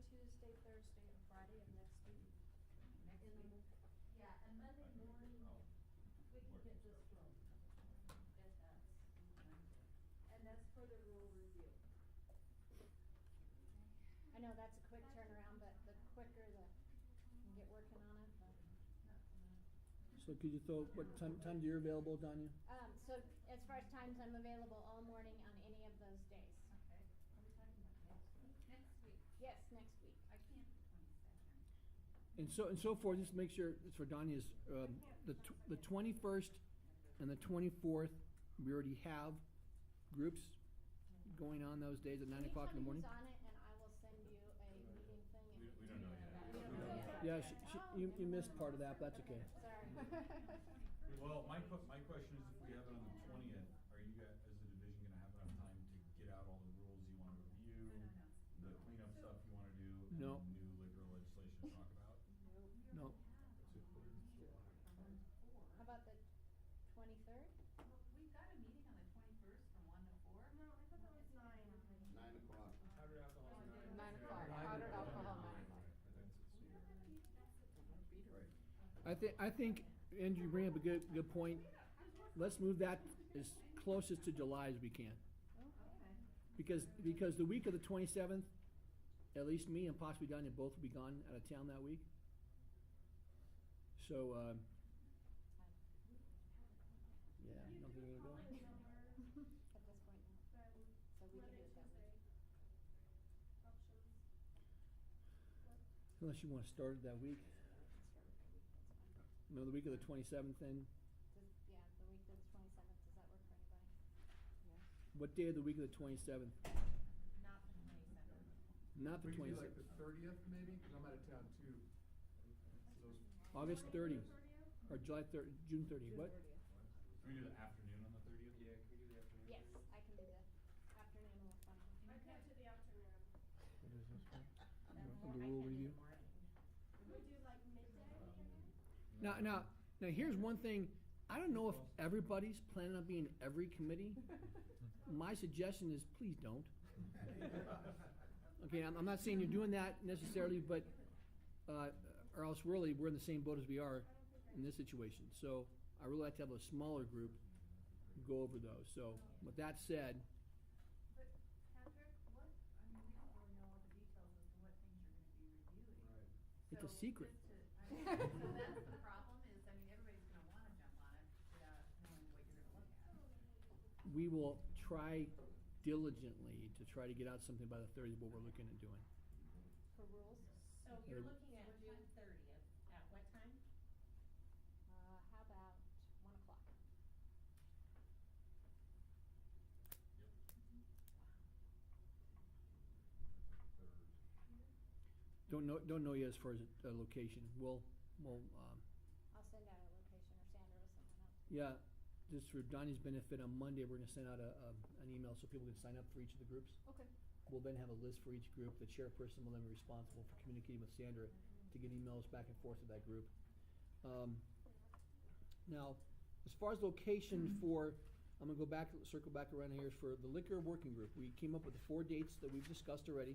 Tuesday, Thursday, and Friday of next week. Yeah, and Monday morning, we can get this room. If that's, and that's for the rule review. I know that's a quick turnaround, but the quicker you can get working on it, So could you throw, what time you're available, Danya? so as far as times, I'm available all morning on any of those days. Okay. Are we talking about next week? Next week. Yes, next week. I can't the 22nd. And so forth, just to make sure, it's for Danya's, the 21st and the 24th, we already have groups going on those days at 9 o'clock in the morning? Can you tell me who's on it, and I will send you a meeting thing. We don't know yet. You don't know yet? Yeah, you missed part of that, but that's okay. Sorry. Well, my question is, if we have it on the 20th, are you guys, as a division, gonna have enough time to get out all the rules you wanna review, the cleanup stuff you wanna do, and No. the new liquor legislation to talk about? No. How about the 23rd? We've got a meeting on the 21st from 1 to 4. No, I thought that was 9. 9 o'clock. Powdered alcohol. 9 o'clock. Powdered alcohol, 9 o'clock. I think, Andrew, you bring up a good point. Let's move that as closest to July as we can. Because the week of the 27th, at least me and possibly Danya both will be gone out of town that week. So, yeah, nothing gonna go. At this point, no. So we can do it that way. Options. Unless you want to start it that week. Start with the week, that's fine. No, the week of the 27th then. Yeah, the week of the 27th, does that work for anybody? What day of the week of the 27th? Not the 27th. Not the We could do like 27th. the 30th maybe, because I'm out of town too. So those- August 30th. Or July 30th, June 30th, what? Can we do the afternoon on the 30th? Yeah, can we do the afternoon? Yes, I can do the afternoon will fun. I can't do the afternoon. What is this one? The rule review? Can we do like midday? Now, here's one thing. I don't know if everybody's planning on being every committee. My suggestion is please don't. Okay, I'm not saying you're doing that necessarily, but or else really we're in the same boat as we are in this situation. So I really like to have a smaller group go over those. So with that said, But Patrick, what, I mean, we don't really know all the details as to what things you're gonna be reviewing. Right. It's a So secret. just to- I mean, so that's the problem is, I mean, everybody's gonna wanna jump on it without knowing what you're gonna look at. we will try diligently to try to get out something by the 30th what we're looking at doing. For rules, So you're looking at June 30th, at what time? how about 1 o'clock? Yep. Don't know yet as far as a location. We'll I'll send out a location, or Sandra will send one out. yeah, just for Donnie's benefit, on Monday, we're gonna send out an email so people can sign up for each of the groups. Okay. We'll then have a list for each group. The chairperson will then be responsible for communicating with Sandra to get emails back and forth to that group. Now, as far as location for, I'm gonna circle back around here, for the liquor working group. We came up with the 4 dates that we've discussed already.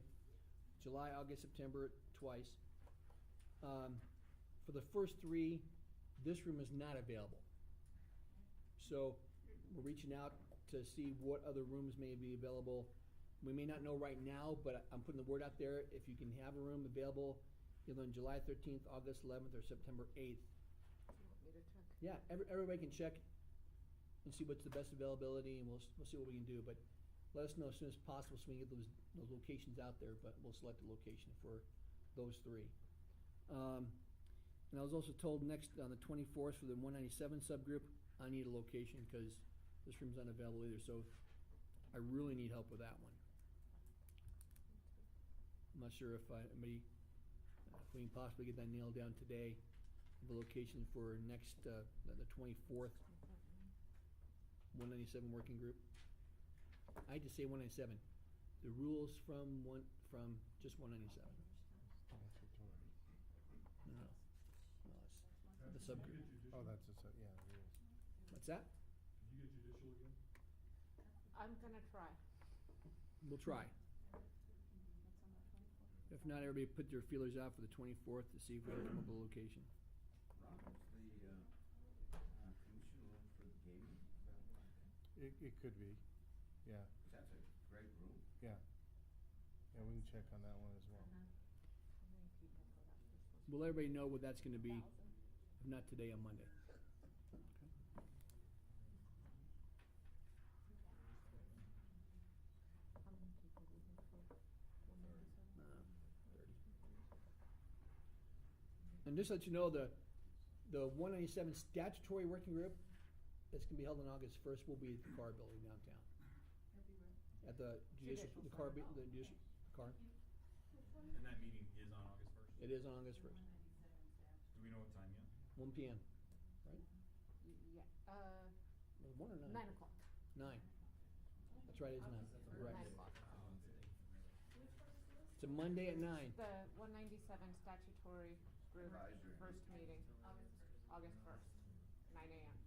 July, August, September, twice. For the first 3, this room is not available. So we're reaching out to see what other rooms may be available. We may not know right now, but I'm putting the word out there. If you can have a room available either on July 13th, August 11th, or September 8th. Yeah, everybody can check and see what's the best availability, and we'll see what we can do. But let us know as soon as possible so we can get those locations out there. But we'll select a location for those 3. And I was also told next on the 24th for the 197 subgroup, I need a location because this room's unavailable either. So I really need help with that one. I'm not sure if if we can possibly get that nailed down today. The location for next the 24th 197 working group. I had to say 197. The rules from just 197. No, it's the subgroup. Oh, that's yeah. The rules. What's that? Did you get judicial again? I'm gonna try. We'll try. What's on the 24th? If not, everybody put their feelers out for the 24th to see if we can come up with a location. Ron, is the, commission room for the gaming available? It could be, yeah, 'Cause that's a great room. yeah. Yeah, we can check on that one as well. We'll let everybody know what that's gonna be, if not today, on Monday. And just to let you know, the 197 statutory working group that's gonna be held on August 1st will be at the car building downtown. At the judicial, the car, the judicial, car. And that meeting is on August 1st? It is on August 1st, Do we know what time yet? 1 PM, right? Yeah, 1 or 9? 9 o'clock. 9. That's right, it is 9. Right. 9 o'clock. It's a Monday at 9. The 197 statutory group Advisory. first meeting, August 1st, 9 AM.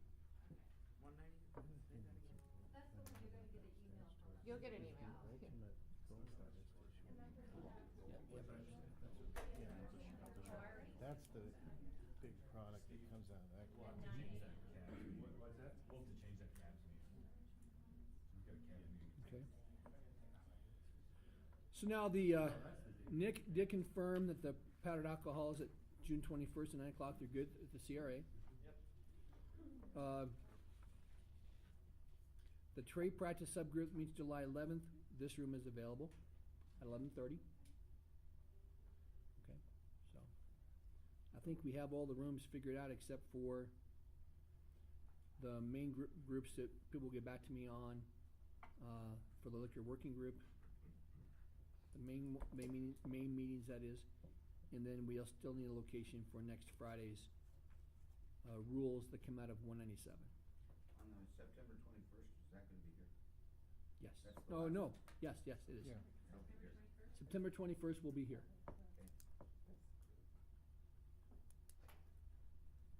That's the one you're gonna get an email from. You'll get an email. That's the big product that comes out of that. We'll have to change that CABS meeting. What's that? We'll have to change that CABS meeting. We've got a CABS meeting. Okay. So now the, Nick did confirm that the powdered alcohol is at June 21st at 9 o'clock. They're good at the CRA. The trade practice subgroup meets July 11th. This room is available at 11:30. Okay, so I think we have all the rooms figured out except for the main groups that people get back to me on for the liquor working group. The main meetings, that is, and then we'll still need a location for next Friday's rules that come out of 197. On September 21st, is that gonna be here? Yes. That's the Oh, last no. one. Yes, it is. Yeah. It'll be here. September 21st will be here. Okay.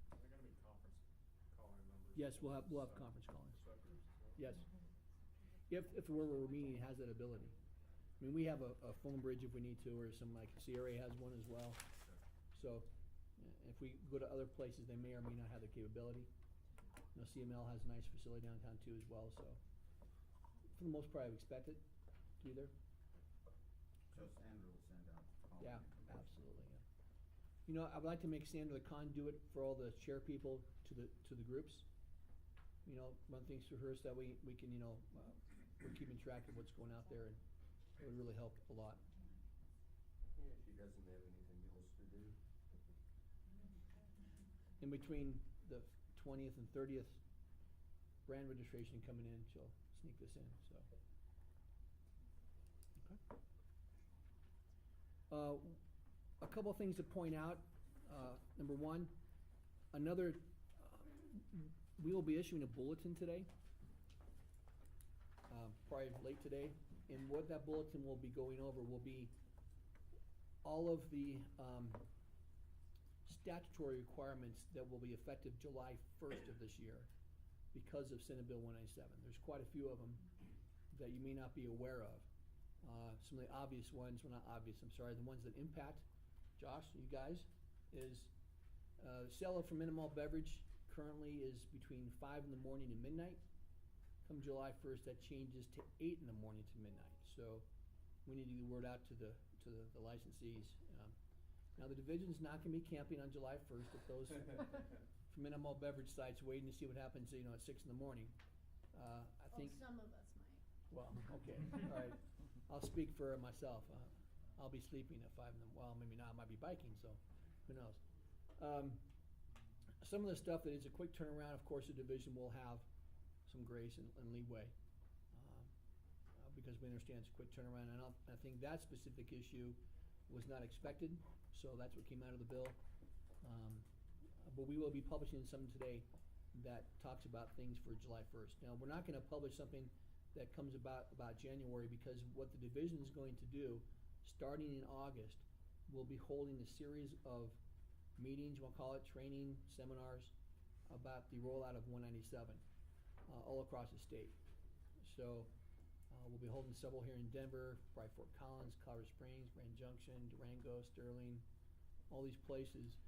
They're gonna be conference calling numbers. Yes, we'll have conference callings. Subgroups as well. Yes. If where we're meeting has that ability. I mean, we have a phone bridge if we need to, or some, like CRA has one as well. So if we go to other places, they may or may not have the capability. You know, CML has a nice facility downtown too as well, so for the most part, I would expect it to be there. So Sandra will send out all the Yeah, information. absolutely, yeah. You know, I would like to make Sandra the conduit for all the chair people to the groups. You know, run things through her so that we can, you know, we're keeping track of what's going out there, and it would really help a lot. Yeah, she doesn't have anything else to do. In between the 20th and 30th brand registration coming in, she'll sneak this in, so. Okay. A couple of things to point out. Number one, we will be issuing a bulletin today, probably late today, and what that bulletin will be going over will be all of the statutory requirements that will be effective July 1st of this year because of Senate Bill 197. There's quite a few of them that you may not be aware of. Some of the obvious ones, well, not obvious, I'm sorry, the ones that impact, Josh, you guys, is sale of fermented malt beverage currently is between 5 in the morning and midnight. Come July 1st, that changes to 8 in the morning to midnight. So we need to get the word out to the licensees. Now, the division's not gonna be camping on July 1st at those fermented malt beverage sites waiting to see what happens, you know, at 6 in the morning. I think. Some of us might. Well, okay, all right. I'll speak for myself. I'll be sleeping at 5 in the, well, maybe not, I might be biking, so who knows. Some of the stuff that is a quick turnaround, of course, the division will have some grace and leeway, because we understand it's a quick turnaround. And I think that specific issue was not expected, so that's what came out of the bill. But we will be publishing some today that talks about things for July 1st. Now, we're not gonna publish something that comes about January, because what the division is going to do, starting in August, we'll be holding a series of meetings, we'll call it training, seminars, about the rollout of 197 all across the state. So We'll be holding several here in Denver, probably Fort Collins, Colorado Springs, Grand Junction, Durango, Sterling, all these places.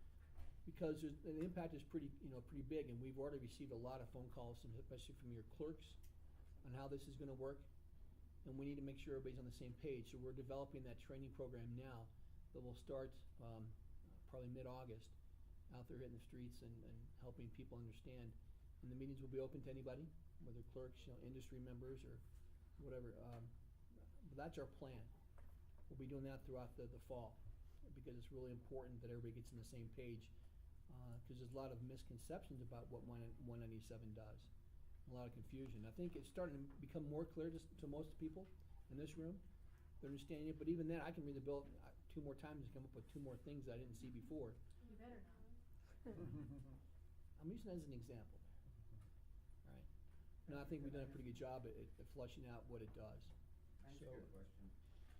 Because the impact is pretty big, and we've already received a lot of phone calls, especially from your clerks, on how this is gonna work. And we need to make sure everybody's on the same page. So we're developing that training program now that will start probably mid-August, out there hitting the streets and helping people understand. And the meetings will be open to anybody, whether clerks, industry members, or whatever. But that's our plan. We'll be doing that throughout the fall, because it's really important that everybody gets on the same page, because there's a lot of misconceptions about what 197 does, a lot of confusion. I think it's starting to become more clear to most people in this room. They're understanding it, but even then, I can read the bill 2 more times and come up with 2 more things I didn't see before. You better not. I'm using that as an example there. All right. No, I think we've done a pretty good job at fleshing out what it does. Can I ask you a question?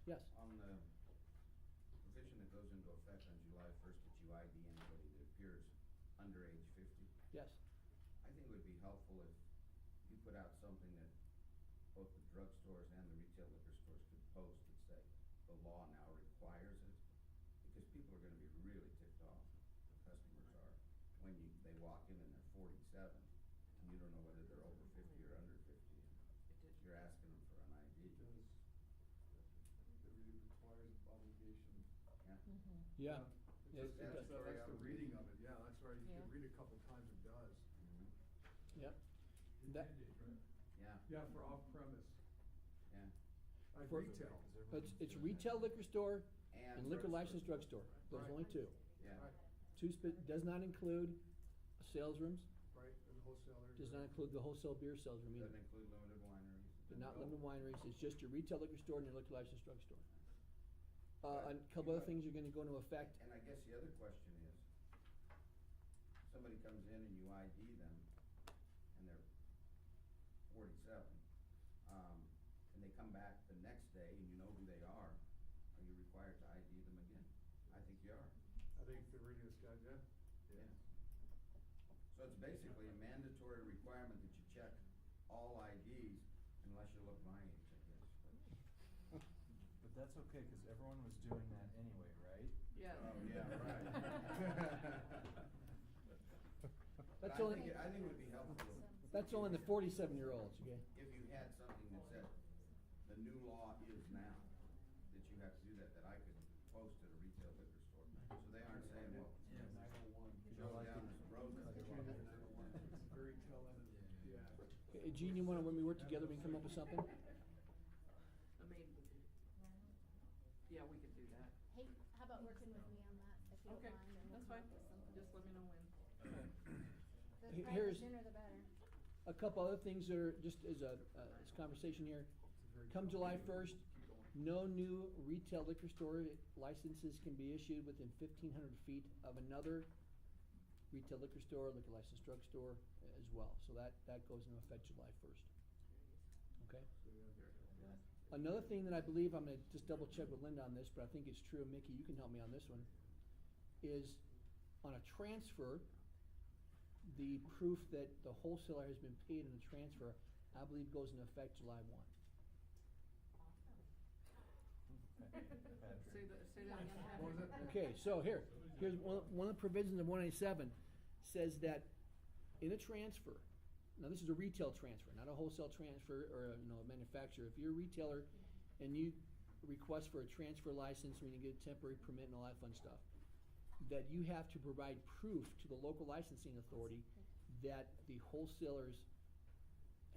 Yes. On the provision that goes into effect on July 1st, that you ID anybody that appears under age 50, Yes. I think it would be helpful if you put out something that both the drugstores and the retail liquor stores could post that say, the law now requires it, because people are gonna be really ticked off, the customers are, when they walk in and they're 47, and you don't know whether they're over 50 or under 50, and you're asking them for an ID. It really requires obligation. Yeah. Yeah. It's It just, does. that's the reading of it, yeah, that's right, you Yeah. can read it a couple times, it does. Yep. That, Yeah, Yeah, for off-premise, yeah. like For- retail. it's retail liquor store and liquor drugstore. licensed drugstore. Those are Right. only 2. Yeah. Right, Does not include sales rooms, right, and wholesalers. does not include the wholesale beer sales room either. Doesn't include limited wineries. But not limited wineries, it's just your retail liquor store and your liquor licensed drugstore. A couple other things are gonna go into effect. And I guess the other question is, somebody comes in and you ID them, and they're 47, and they come back the next day and you know who they are you required to ID them again? I think you are. I think the reading this guy, yeah. Yeah. So it's basically a mandatory requirement that you check all IDs unless you look my age, I guess. But that's okay, cause everyone was doing that anyway, right? Yeah. Oh, yeah, right. That's But only, I think it would be helpful that's only the 47-year-olds, okay? if you had something that said, the new law is now, that you have to do that I could post at a retail liquor store. So they aren't saying, well, Yeah, 901. go down this road. It's the very tail end of the, yeah. Gene, you wanna, when we work together, we can come up with something? I mean, yeah, we could do that. Hey, how about working with me on that, if you don't Okay, mind, and we'll that's come fine. up with something. Just let me know when. The He- probably here's- the sooner the better. A couple other things that are just as a conversation here. Come July 1st, no new retail liquor store licenses can be issued within 1,500 feet of another retail liquor store, liquor licensed drugstore as well. So that goes into effect July 1st. Okay? Another thing that I believe, I'm gonna just double check with Linda on this, but I think it's true, Mickey, you can help me on this one, is on a transfer, the proof that the wholesaler has been paid in the transfer, I believe goes into effect July 1. Say that again. What was it? Okay, so here's one of the provisions of 187 says that in a transfer, now this is a retail transfer, not a wholesale transfer or a manufacturer. If you're a retailer and you request for a transfer license, when you get a temporary permit and all that fun stuff, that you have to provide proof to the local licensing authority that the wholesalers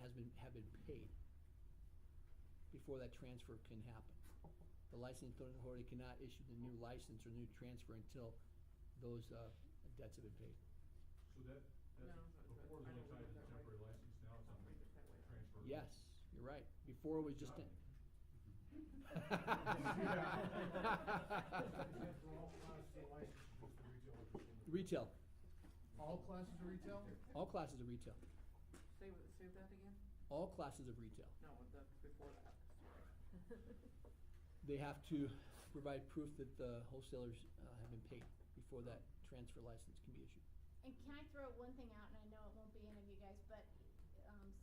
have been paid before that transfer can happen. The licensing authority cannot issue the new license or new transfer until those debts have been paid. So that's before it was only tied to the temporary license, now it's on transfer. Yes, you're right. Before it was just. Retail. All classes of retail? All classes of retail. Say that again? All classes of retail. No, before that. They have to provide proof that the wholesalers have been paid before that transfer license can be issued. And can I throw one thing out, and I know it won't be any of you guys, but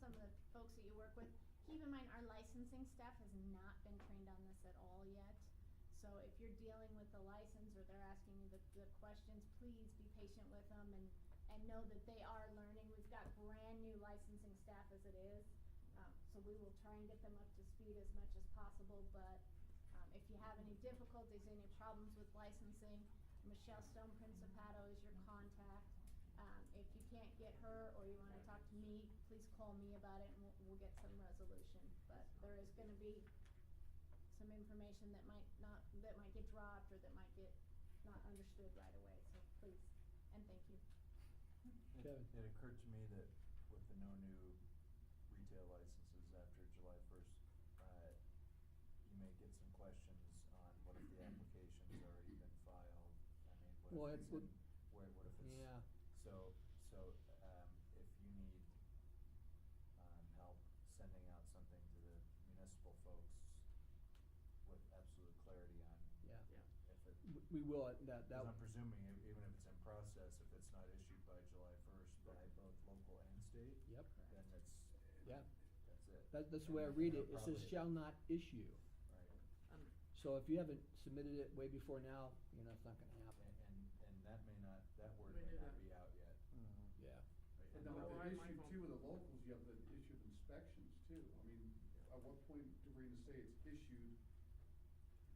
some of the folks that you work with, keep in mind, our licensing staff has not been trained on this at all yet. So if you're dealing with the license or they're asking you the questions, please be patient with them and know that they are learning. We've got brand new licensing staff as it is. So we will try and get them up to speed as much as possible, but if you have any difficulties, any problems with licensing, Michelle Stone Principato is your contact. If you can't get her or you want to talk to me, please call me about it and we'll get some resolution. But there is going to be some information that might get dropped or that might get not understood right away. So please, and thank you. Kevin. It occurred to me that with the no new retail licenses after July 1st, you may get some questions on what if the application's already been filed? I mean, Well, what if it- it's what if it's, Yeah. if you need, help sending out something to the municipal folks with absolute clarity on Yeah. if it. We will, that. Cause I'm presuming even if it's in process, if it's not issued by July 1st by both local and state. Yep. Then it's, Yeah. that's it. That's the And way I then read they'll it. It says probably- shall not issue. Right. So if you haven't submitted it way before now, you know, it's not gonna happen. And that may not, that word May may do not that. be out yet. Yeah. And No, then with I- the my issue phone- too, with the locals, you have the issue of inspections too. I mean, at what point do we gonna say it's issued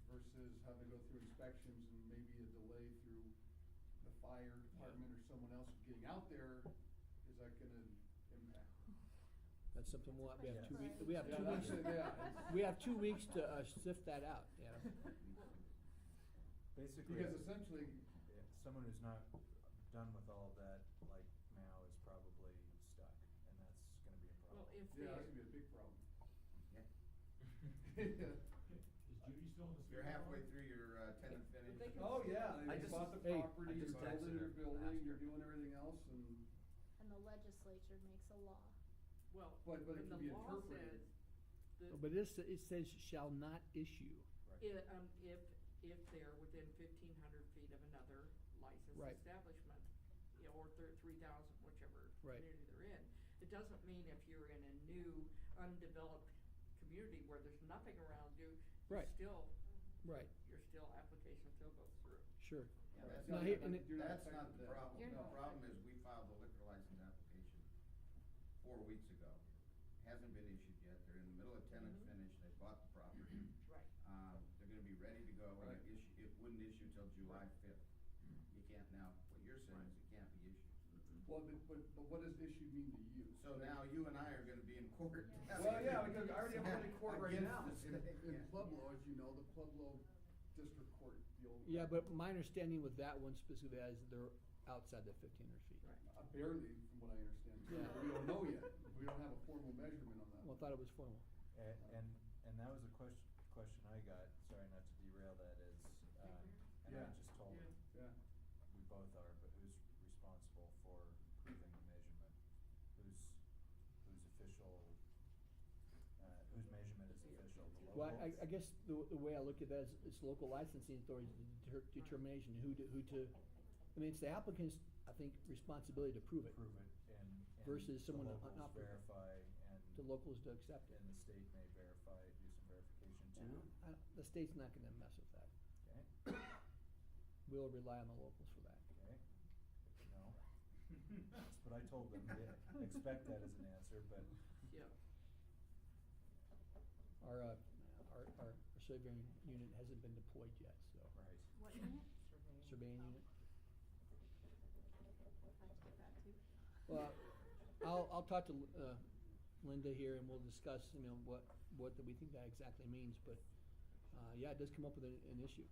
versus having to go through inspections and maybe a delay through the fire department or someone else getting out there, is that gonna impact? That's something we have Yeah. 2 weeks, we have Yeah, 2 that's weeks. it, yeah. We have 2 weeks to sift that out, yeah. Basically. Because essentially, Someone who's not done with all of that, like now, is probably stuck, and that's gonna be a problem. Well, if yeah, they, that's gonna be a big problem. Yeah. Yeah. Is Judy still in the? You're halfway through your tenant finish. they can- Oh, yeah, I you just- bought the hey, property, I you're just texted building her, your building, asked you're her. doing everything else and, And the legislature makes a law. well, but it and can the be law interpreted. says that But it says shall not issue. if they're within 1,500 feet of another licensed Right. establishment, or 3,000, whichever Right. community they're in. It doesn't mean if you're in a new, undeveloped community where there's nothing around you, Right. Right, your application still goes through. sure. Yeah, that's No, not, here- and it- that's not the problem. You're The not problem is we filed the liquor license application 4 weeks ago. Hasn't been issued yet. They're in the middle of tenant finish. They bought the property. Right. They're gonna be ready to go and Right. it wouldn't issue till July 5th. You can't now, what you're saying is it can't be issued. Well, but what does issue mean to you? So now you and I are gonna be in court. Well, yeah, because I already have one in court right Against now. the state, In yeah. Pueblo, as you know, the Pueblo District Court, the old. Yeah, but my understanding with that one specifically is they're outside the 1,500 feet. Right. Barely, from what I understand. Yeah. We don't know yet. We don't have a formal measurement on that. Well, I thought it was formal. And that was a question I got, sorry not to derail that, is, and I Yeah. just told him, Yeah. we both are, but who's responsible for proving the measurement? Whose official, whose measurement is official, the local? Well, I guess the way I look at that is it's local licensing authority's determination, who to, I mean, it's the applicant's, I think, responsibility to prove it. Prove it, and Versus someone the to locals not prove it. verify, The locals to accept it. and the state may verify, do some verification too. The state's not gonna mess with that. Okay, We'll rely on the locals for that. okay, no, that's what I told them, yeah, expect that as an answer, but, Yeah. Our surveying unit hasn't been deployed yet, so. right. What unit? Surveying unit. I took that too. Well, I'll talk to Linda here and we'll discuss, you know, what we think that exactly means, but, yeah, it does come up with an issue.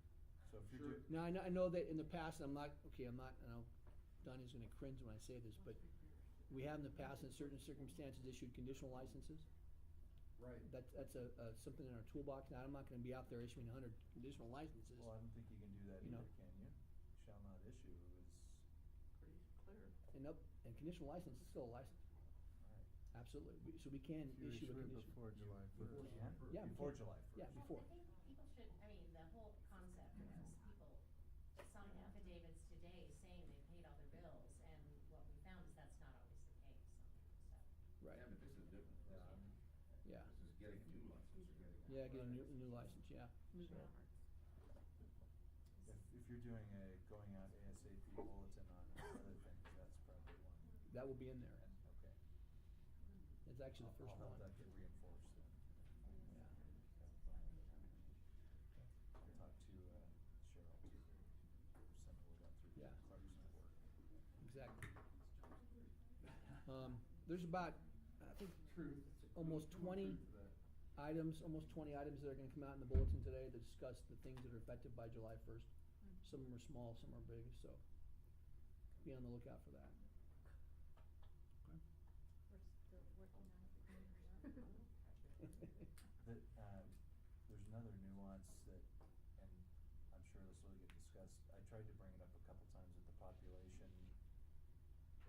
So if you're Sure. do, Now, I know that in the past, I know Donnie's gonna cringe when I say this, but we have in the past, in certain circumstances, issued conditional licenses. Right. That's something in our toolbox. Now, I'm not gonna be out there issuing 100 conditional licenses. well, I don't think you can do that You know. either, can you? Shall not issue is, Pretty clear. And conditional license is still a license, alright. absolutely. So we can issue a condition. July first. Yeah, Before we can. July first. Yeah, before. I think people should, I mean, the whole concept of this, people sign affidavits today saying they paid all their bills, and what we found is that's not always the case sometimes, so. Right. Yeah, but this is different. Yeah, Yeah. This is getting a new license or getting. Yeah, get a new license, yeah. So, if you're doing a going out ASAP bulletin on other things, that's probably one. That will be in there. And, okay. It's actually the first I'll one. have that get reinforced then. Yeah. I'll talk to Cheryl too. Send her that through Yeah. Clark's report. Exactly. There's about, I think, Truth. almost There's no 20 truth to that. almost 20 items that are gonna come out in the bulletin today that discuss the things that are effective by July 1st. Some of them are small, some are big, so be on the lookout for that. Okay. We're still working on cleaning it up. There's another nuance that, and I'm sure this will get discussed, I tried to bring it up a couple times with the population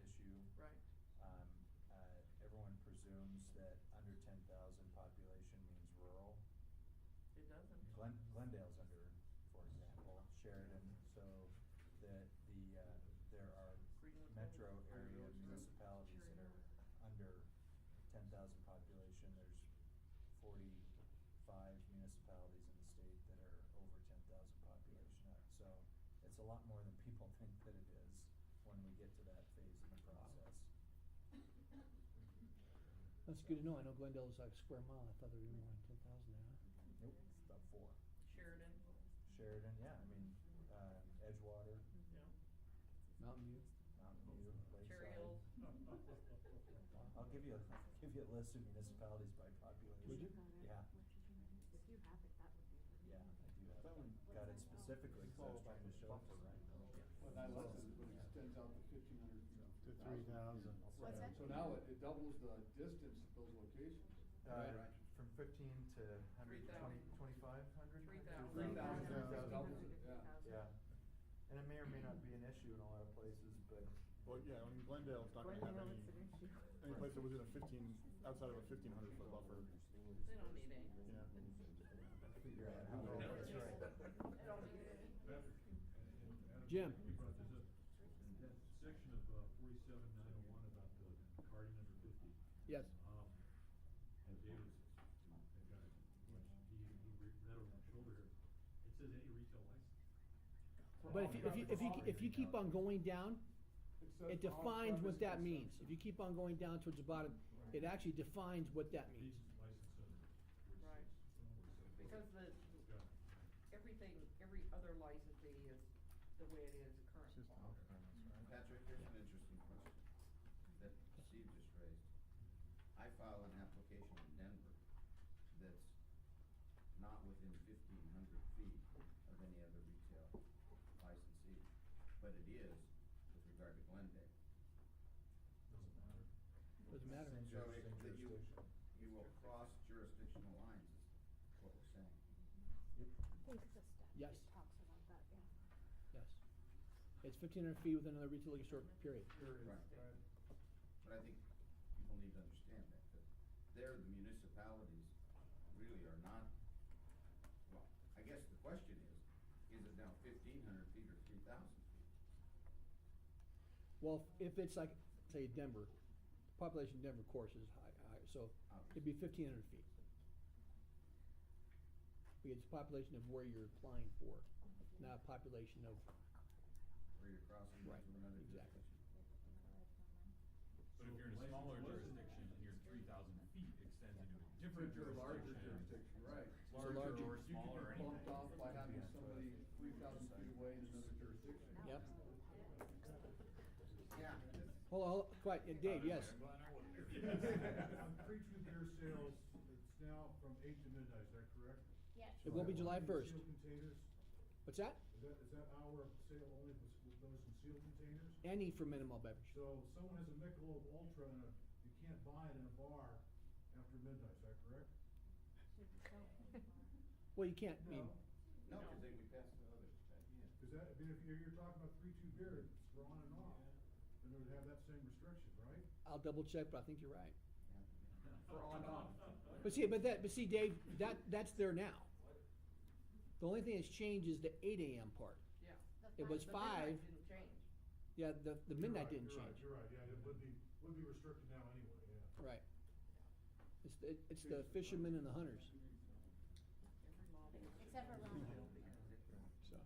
issue. Right. Everyone presumes that under 10,000 population means rural. It doesn't. Glendale's under, for example, Sheridan, so that there are metro area municipalities that are under 10,000 population. There's 45 municipalities in the state that are over 10,000 population. So it's a lot more than people think that it is when we get to that phase in the process. That's good to know. I know Glendale is like a square mile. I thought there were more than 10,000 there, huh? Nope, about 4. Sheridan. Sheridan, yeah, I mean, Edgewater, Yeah. Mountain View. Mountain View, Lakeside. Cherry Hills. I'll give you a list of municipalities by population. Would you? Yeah, If you have it, that would be. yeah, I do have That it. one- Got it specifically because I was trying to show it to Ryan. But that license, but it extends out to 1,500 feet. To 3,000. What's that? So now it doubles the distance at those locations. Right. From 15 to 100, 3,000. 2,500? 3,000. 3,000, doubles it, yeah. Yeah, and it may or may not be an issue in a lot of places, but. Well, yeah, I mean, Glendale's not gonna have any place that was in a 15, outside of a 1,500-foot buffer. They don't need any. Yeah. Figure out how to. That's right. Jim. You brought this up. That section of 47901 about the carding under 50. Yes. And David's, that guy, he read over my shoulder here. It says any retail license. But if you keep on going down, it says defines what that off-premise means. If you keep on going down towards the bottom, it actually defines what that means. License under, which Right. is- Because Got it. every other licensee is the way it is currently. It's just off-premise, right? Patrick, here's an interesting question that Steve just raised. I file an application in Denver that's not within 1,500 feet of any other retail licensee, but it is with regard to Glendale. Doesn't matter. Doesn't matter. Same So it- same that jurisdiction. you will cross jurisdictional lines is what we're saying. Yep. I think the Yes. statute talks about that, yeah. Yes. It's 1,500 feet within another retail liquor store, period. Right. But I think people need to understand that there, the municipalities really are not, well, I guess the question is it now 1,500 feet or 3,000 feet? Well, if it's like, say, Denver, population of Denver, of course, is high, so it'd be 1,500 feet. Because it's population of where you're applying for, not a population of, Where you're crossing Right, into another exactly. jurisdiction. But if you're in a smaller jurisdiction and you're 3,000 feet, extends into a different Into a larger jurisdiction. jurisdiction, right. Larger larger- or You can smaller or be bumped anything. off by having somebody 3,000 feet away in another jurisdiction. yep. Yeah. Hold on, quiet, Dave, yes. I'm glad I wasn't there. On 3-2 beer sales, it's now from 8 to midnight, is that correct? Yes. It will be July 1st. Sealed containers, What's that? is that hour of sale only with those in sealed containers? Any for minimal beverage. So if someone has a Michelob Ultra and you can't buy it in a bar after midnight, is that correct? Well, you can't, I mean, No, because they would pass the others back in. Is that, I mean, if you're talking about 3-2 beer, it's for on and off, then it would have that same restriction, right? I'll double check, but I think you're right. For on and off. But see, Dave, that's there now. The only thing that's changed is the 8 AM part. Yeah. It was The 5, midnight didn't change. yeah, the midnight didn't You're right, change. You're right, yeah, it would be restricted now anyway, yeah. Right. It's the fishermen and the hunters, Except for Ron. so.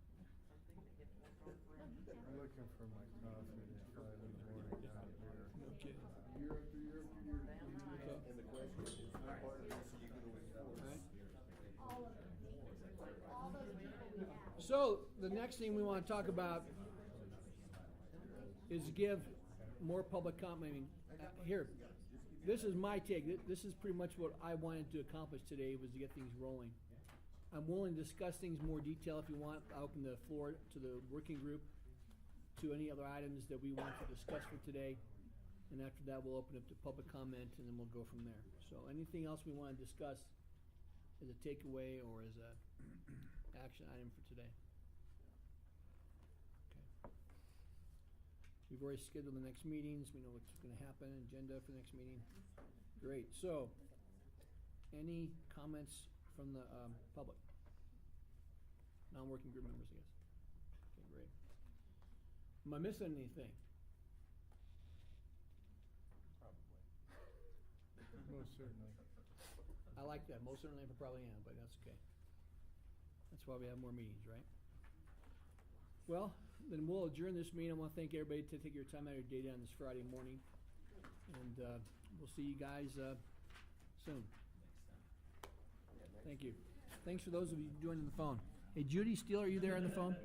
I'm looking for my coffee at 5 in the morning down here. No kidding. Year after year after year. And the question is, what part of this are you gonna enforce? Right. All of them. All those people we have. So, the next thing we wanna talk about is give more public comment. I mean, here, this is my take. This is pretty much what I wanted to accomplish today, was to get things rolling. I'm willing to discuss things in more detail if you want. I'll open the floor to the working group, to any other items that we want to discuss for today. And after that, we'll open up to public comment, and then we'll go from there. So anything else we wanna discuss as a takeaway or as a action item for today? Okay. We've already scheduled the next meetings. We know what's gonna happen, agenda for the next meeting. Great, so, any comments from the, public? Non-working group members, I guess. Okay, great. Am I missing anything? Most certainly. I like that, most certainly I probably am, but that's okay. That's why we have more meetings, right? Well, then we'll adjourn this meeting. I wanna thank everybody to take your time out of your day on this Friday morning. And, we'll see you guys, soon. Thank you. Thanks for those of you joining the phone. Hey, Judy Steele, are you there on the phone?